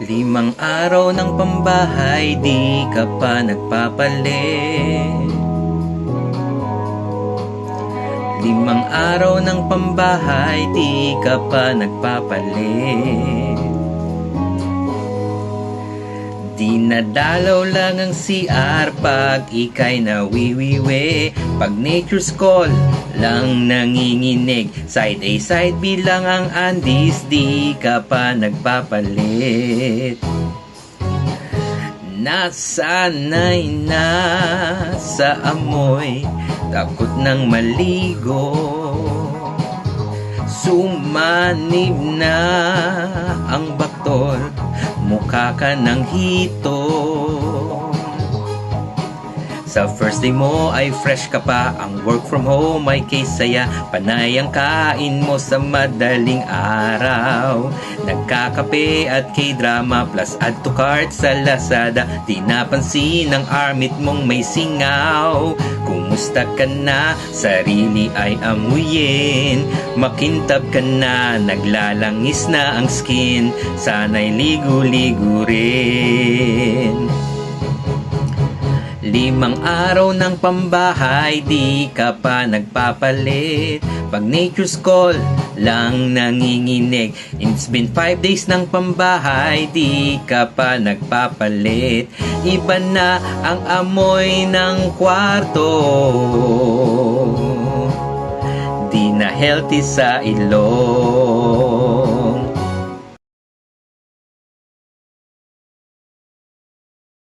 5 araw ng pambahay, di ka pa nagpapalit. 5 araw ng pambahay, di ka pa nagpapalit. Dinadalaw lang ang CR pag ika'y nawiwiwi. Pag nature's call lang nanginginig. Side A, side B lang ang andis, di ka pa nagpapalit. Nasanay na sa amoy, takot ng maligo. Sumanib na ang baktol, mukha ka ng hito. Sa first day mo ay fresh ka pa, ang work from home ay kay saya. Panay ang kain mo sa madaling araw. Nagkakape at K-drama plus add to cart sa Lazada. Di napansin ang armit mong may singaw. Kumusta ka na? Sarili ay amuyin. Makintab ka na, naglalangis na ang skin. Sana'y ligo-ligo rin. 5 araw ng pambahay, di ka pa nagpapalit. Pag nature's call lang nanginginig. It's been 5 days ng pambahay, di ka pa nagpapalit. Iba na ang amoy ng kwarto, di na healthy sa ilong.